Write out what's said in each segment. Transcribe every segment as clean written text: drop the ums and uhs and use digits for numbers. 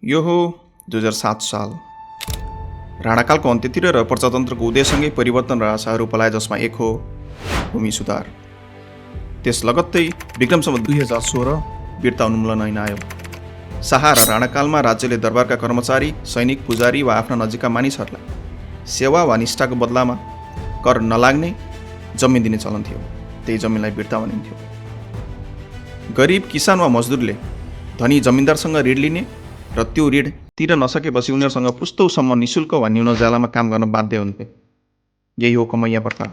यो हो 2007 साल। राणाकालको अन्त्यतिर र प्रजातन्त्रको उदयसँगै परिवर्तन र आशाहरू पलाए, जसमा एक हो भूमि सुधार। त्यस लगत्तै विक्रम सम्वत 2016 वीरता उन्मूलन ऐन आयो। शाह र राणाकालमा राज्यले दरबारका कर्मचारी, सैनिक, पुजारी वा आफ्ना नजिकका मानिसहरूलाई सेवा वा निष्ठाको बदलामा कर नलाग्ने जमिन दिने चलन थियो। त्यही जमिनलाई वीरता भनिन्थ्यो। गरिब किसान वा मजदुरले धनी जमिनदारसँग ऋण लिने र त्यो ऋण तिर नसकेपछि उनीहरूसँग पुस्तौसम्म निशुल्क वा न्यून ज्यालामा काम गर्न बाध्य हुन्थे। यही हो कमैया प्रथा।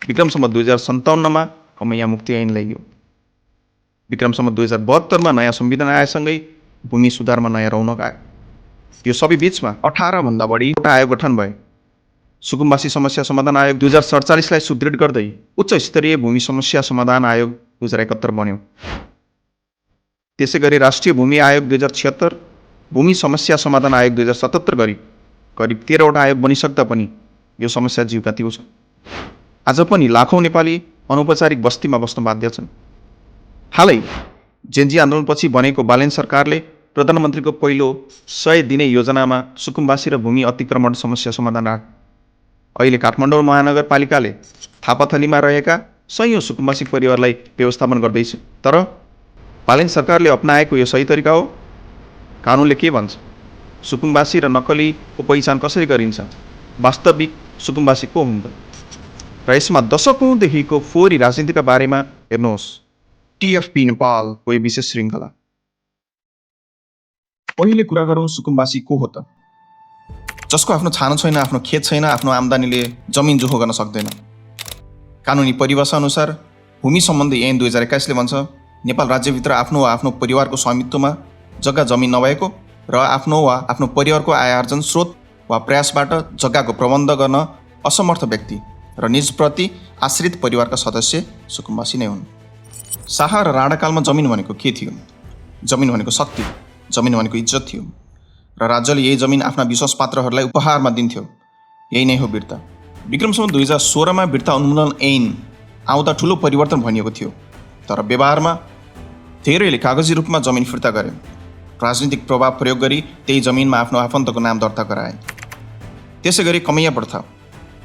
विक्रम सम्वत 2057 कमैया मुक्ति ऐन ल्याइयो। विक्रम सम्वत 2072 नयाँ संविधान आएसँगै भूमि सुधारमा नयाँ रौनक आयो। यो सबै बीचमा 18 भन्दा बढी आयोग गठन भए। सुकुम्बासी समस्या समाधान आयोग 2047 सुदृढ गर्दै उच्च स्तरीय भूमि समस्या समाधान आयोग 2071 बन्यो। त्यसै गरी राष्ट्रिय भूमि आयोग 2076, भूमि समस्या समाधान आयोग 2077 गरी करिब 13वटा आयोग बनिसक्दा पनि यो समस्या जीवका त्यो छ। आज पनि लाखौँ नेपाली अनौपचारिक बस्तीमा बस्न बाध्य छन्। हालै जेन्जी आन्दोलनपछि बनेको बालेन सरकारले प्रधानमन्त्रीको पहिलो 100 दिने योजनामा सुकुम्बासी र भूमि अतिक्रमण समस्या समाधान राख्यो। अहिले काठमाडौँ महानगरपालिकाले थापाथलीमा रहेका सयौँ सुकुम्बासी परिवारलाई व्यवस्थापन गर्दैछ। तर बालेन सरकारले अपनाएको यो सही तरिका हो? कानुनले के भन्छ? सुकुम्बासी र नक्कलीको पहिचान कसरी गरिन्छ? वास्तविक सुकुम्बासी को हुन्? र यसमा दशकौँदेखिको फोहोरी राजनीतिका बारेमा हेर्नुहोस् टिएफपी नेपालको यो विशेष श्रृङ्खला। पहिले कुरा गरौँ सुकुम्बासी को हो त? जसको आफ्नो छानो छैन, आफ्नो खेत छैन, आफ्नो आम्दानीले जमिन जोखो गर्न सक्दैन। कानुनी परिभाषा अनुसार भूमि सम्बन्धी ऐन 2021ले भन्छ, नेपाल राज्यभित्र आफ्नो वा आफ्नो परिवारको स्वामित्वमा जग्गा जमिन नभएको र आफ्नो वा आफ्नो परिवारको आय आर्जन स्रोत वा प्रयासबाट जग्गाको प्रबन्ध गर्न असमर्थ व्यक्ति र निजप्रति आश्रित परिवारका सदस्य सुकुम्बासी नै हुन्। शाह र राणाकालमा जमिन भनेको के थियो? जमिन भनेको शक्ति, जमिन भनेको इज्जत थियो र राज्यले यही जमिन आफ्ना विश्वास पात्रहरूलाई उपहारमा दिन्थ्यो। यही नै हो वीरता। विक्रम सम्वत 2016 वीरता उन्मूलन ऐन आउँदा ठुलो परिवर्तन भनिएको थियो, तर व्यवहारमा धेरैले कागजी रूपमा जमिन फिर्ता गरे। राजनीतिक प्रभाव प्रयोग गरी त्यही जमिनमा आफ्नो आफन्तको नाम दर्ता गराए। त्यसै गरी कमैया प्रथा।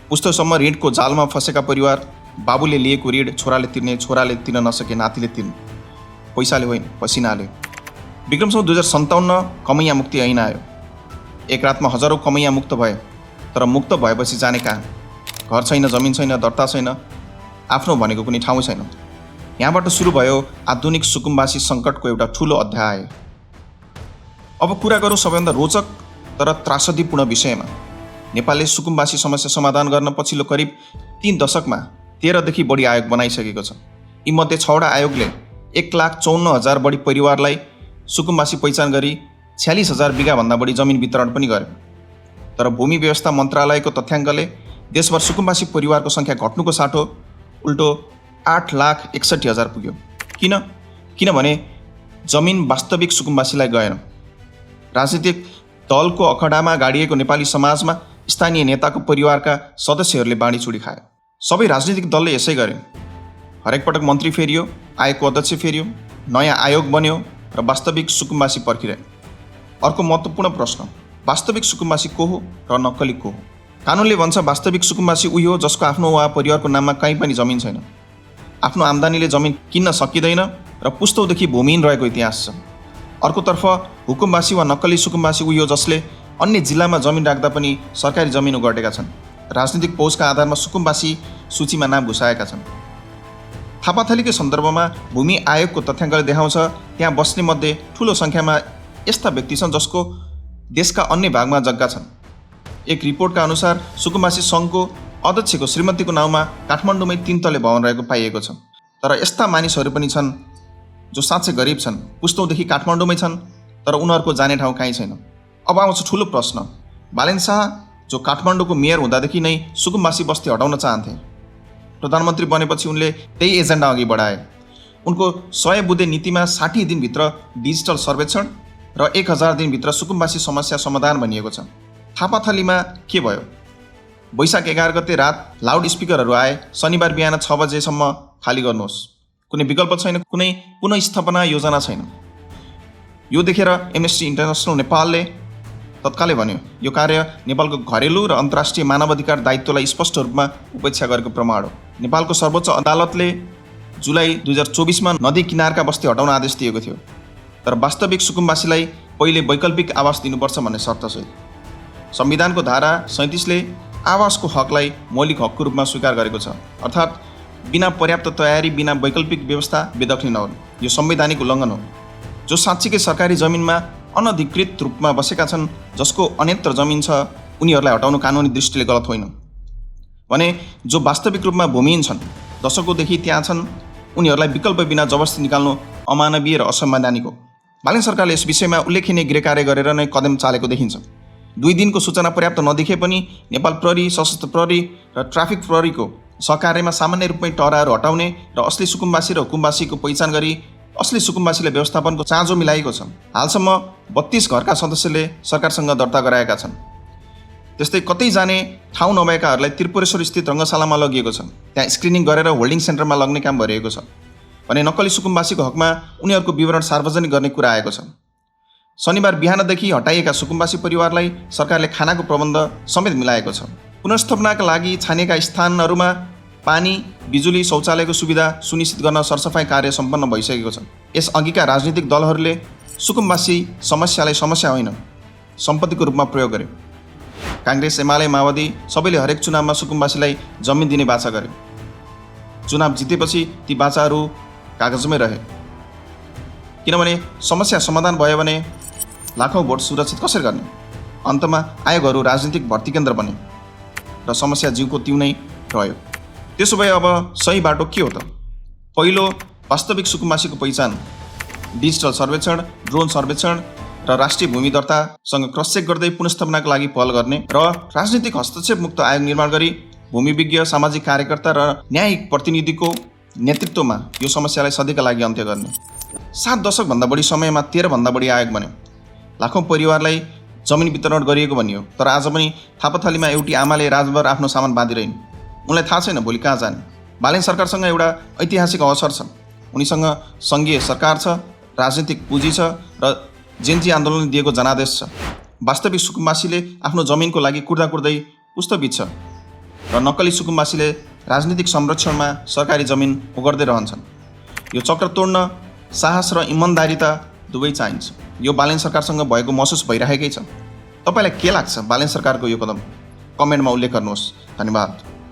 पुस्तौसम्म ऋणको जालमा फँसेका परिवार, बाबुले लिएको ऋण छोराले तिर्ने, छोराले तिर्न नसके नातिले तिर्ने, पैसाले होइन पसिनाले। विक्रम सम्वत 2057 कमैया मुक्ति ऐन आयो। एक रातमा हजारौँ कमैया मुक्त भए। तर मुक्त भएपछि जाने कहाँ? घर छैन, जमिन छैन, दर्ता छैन, आफ्नो भनेको कुनै ठाउँ छैन। यहाँबाट सुरु भयो आधुनिक सुकुम्बासी सङ्कटको एउटा ठुलो अध्याय। अब कुरा गरौँ सबैभन्दा रोचक तर त्रासदीपूर्ण विषयमा। नेपालले सुकुम्बासी समस्या समाधान गर्न पछिल्लो करिब 3 दशकमा 13 देखि बढी आयोग बनाइसकेको छ। यीमध्ये 6वटा आयोगले 1,54,000 बढी परिवारलाई सुकुम्बासी पहिचान गरी 46,000 बिघाभन्दा बढी जमिन वितरण पनि गर्यो। तर भूमि व्यवस्था मन्त्रालयको तथ्याङ्कले देशभर सुकुम्बासी परिवारको सङ्ख्या घट्नुको साटो उल्टो 8,61,000 पुग्यो। किनभने जमिन वास्तविक सुकुम्बासीलाई गएन। राजनीतिक दलको अखडामा गाडिएको नेपाली समाजमा स्थानीय नेताको परिवारका सदस्यहरूले बाँडीचुडी खाए। सबै राजनीतिक दलले यसै गरे। हरेक पटक मन्त्री फेरियो, आयोगको अध्यक्ष फेरियो, नयाँ आयोग बन्यो र वास्तविक सुकुम्बासी पर्खिरहे। अर्को महत्त्वपूर्ण प्रश्न, वास्तविक सुकुम्बासी को हो र नक्कली को हो? कानुनले भन्छ वास्तविक सुकुम्बासी उही हो जसको आफ्नो वा परिवारको नाममा कहीँ पनि जमिन छैन, आफ्नो आम्दानीले जमिन किन्न सकिँदैन र पुस्तौदेखि भूमिहीन रहेको इतिहास छ। अर्कोतर्फ हुकुमबासी वा नक्कली सुकुम्बासी उही हो जसले अन्य जिल्लामा जमिन राख्दा पनि सरकारी जमिन उगटेका छन्, राजनीतिक पहुँचका आधारमा सुकुम्बासी सूचीमा नाम घुसाएका छन्। थापाथलीकै सन्दर्भमा भूमि आयोगको तथ्याङ्कले देखाउँछ त्यहाँ बस्ने मध्ये ठुलो सङ्ख्यामा यस्ता व्यक्ति छन् जसको देशका अन्य भागमा जग्गा छन्। एक रिपोर्टका अनुसार सुकुम्बासी सङ्घको अध्यक्षको श्रीमतीको नाउँमा काठमाडौँमै 3 तले भवन रहेको पाइएको छ। तर यस्ता मानिसहरू पनि छन् जो साँच्चै गरिब छन्, पुस्तौँदेखि काठमाडौँमै छन्, तर उनीहरूको जाने ठाउँ कहीँ छैन। अब आउँछ ठुलो प्रश्न। बालेन शाह जो काठमाडौँको मेयर हुँदादेखि नै सुकुम्बासी बस्ती हटाउन चाहन्थे, प्रधानमन्त्री बनेपछि उनले त्यही एजेन्डा अघि बढाए। उनको 100 बुँदे नीतिमा 60 दिनभित्र डिजिटल सर्वेक्षण र 1000 दिनभित्र सुकुम्बासी समस्या समाधान भनिएको छ। थापाथलीमा के भयो? वैशाख 11 गते रात लाउड स्पिकरहरू आए, शनिबार बिहान 6 बजेसम्म खाली गर्नुहोस्। कुनै विकल्प छैन, कुनै पुनःस्थापना योजना छैन। यो देखेर एमनेस्टी इन्टरनेसनल नेपालले तत्कालै भन्यो यो कार्य नेपालको घरेलु र अन्तर्राष्ट्रिय मानवाधिकार दायित्वलाई स्पष्ट रूपमा उपेक्षा गरेको प्रमाण हो। नेपालको सर्वोच्च अदालतले जुलाई 2024मा नदी किनारका बस्ती हटाउन आदेश दिएको थियो, तर वास्तविक सुकुम्बासीलाई पहिले वैकल्पिक आवास दिनुपर्छ भन्ने शर्तसहित। संविधानको धारा 37ले आवासको हकलाई मौलिक हकको रूपमा स्वीकार गरेको छ, अर्थात् बिना पर्याप्त तयारी, बिना वैकल्पिक व्यवस्था बेदखली नहुनु। यो संवैधानिक उल्लङ्घन हो। जो साँच्चीकै सरकारी जमिनमा अनधिकृत रूपमा बसेका छन्, जसको अन्यत्र जमिन छ, उनीहरूलाई हटाउनु कानुनी दृष्टिले गलत होइन भने जो वास्तविक रूपमा भूमिहीन छन्, दशकौँदेखि त्यहाँ छन्, उनीहरूलाई विकल्प बिना जबरजस्ती निकाल्नु अमानवीय र असंवैधानिक हो। बालेन सरकारले यस विषयमा उल्लेखनीय गृह कार्य गरेर नै कदम चालेको देखिन्छ। 2 दिनको सूचना पर्याप्त नदेखे पनि नेपाल प्रहरी, सशस्त्र प्रहरी र ट्राफिक प्रहरीको सहकार्यमा सामान्य रूपमै टहराहरू हटाउने र असली सुकुम्बासी र हुकुमबासीको पहिचान गरी असली सुकुम्बासीलाई व्यवस्थापनको चाँजो मिलाएको छ। हालसम्म 32 घरका सदस्यले सरकारसँग दर्ता गराएका छन्। त्यस्तै कतै जाने ठाउँ नभएकाहरूलाई त्रिपुरेश्वर स्थित रङ्गशालामा लगिएको छ। त्यहाँ स्क्रिनिङ गरेर होल्डिङ सेन्टरमा लग्ने काम गरिएको छ भने नक्कली सुकुम्बासीको हकमा उनीहरूको विवरण सार्वजनिक गर्ने कुरा आएको छ। शनिबार बिहानदेखि हटाइएका सुकुम्बासी परिवारलाई सरकारले खानाको प्रबन्ध समेत मिलाएको छ। पुनर्स्थापनाका लागि छानिएका स्थानहरूमा पानी, बिजुली, शौचालयको सुविधा सुनिश्चित गर्न सरसफाइ कार्य सम्पन्न भइसकेको छ। यस अघिका राजनीतिक दलहरूले सुकुम्बासी समस्यालाई समस्या होइन, सम्पत्तिको रूपमा प्रयोग गरे। काङ्ग्रेस, एमाले, माओवादी सबैले हरेक चुनावमा सुकुम्बासीलाई जमिन दिने बाचा गरे। चुनाव जितेपछि ती बाचाहरू कागजमै रहे, किनभने समस्या समाधान भयो भने लाखौँ भोट सुरक्षित कसरी गर्ने। अन्तमा आयोगहरू राजनीतिक भर्ती केन्द्र बने र समस्या जिउको त्यौँ नै रह्यो। त्यसो भए अब सही बाटो के हो त? पहिलो, वास्तविक सुकुम्बासीको पहिचान, डिजिटल सर्वेक्षण, ड्रोन सर्वेक्षण र राष्ट्रिय भूमि दर्तासँग क्रस चेक गर्दै पुनर्स्थापनाका लागि पहल गर्ने र राजनीतिक हस्तक्षेप मुक्त आयोग निर्माण गरी भूमिविज्ञ, सामाजिक कार्यकर्ता र न्यायिक प्रतिनिधिको नेतृत्वमा यो समस्यालाई सधैँका लागि अन्त्य गर्ने। 7 दशकभन्दा बढी समयमा 13 भन्दा बढी आयोग बन्यो। लाखौँ परिवारलाई जमिन वितरण गरिएको भनियो, तर आज पनि थापाथलीमा एउटी आमाले रातभर आफ्नो सामान बाँधिरहन्। उनलाई थाहा छैन भोलि कहाँ जाने। बालेन सरकारसँग एउटा ऐतिहासिक अवसर छ। उनीसँग सङ्घीय सरकार छ, राजनीतिक पुँजी छ र जेन्जी आन्दोलनले दिएको जनादेश छ। वास्तविक सुकुम्बासीले आफ्नो जमिनको लागि कुर्दा कुर्दै पुस्त बित्छ र नक्कली सुकुम्बासीले राजनीतिक संरक्षणमा सरकारी जमिन ओगर्दै रहन्छन्। यो चक्र तोड्न साहस र इमानदारिता दुवै चाहिन्छ। यो बालेन सरकारसँग भएको महसुस भइरहेकै छ। तपाईँलाई के लाग्छ बालेन सरकारको यो कदम? कमेन्टमा उल्लेख गर्नुहोस्। धन्यवाद।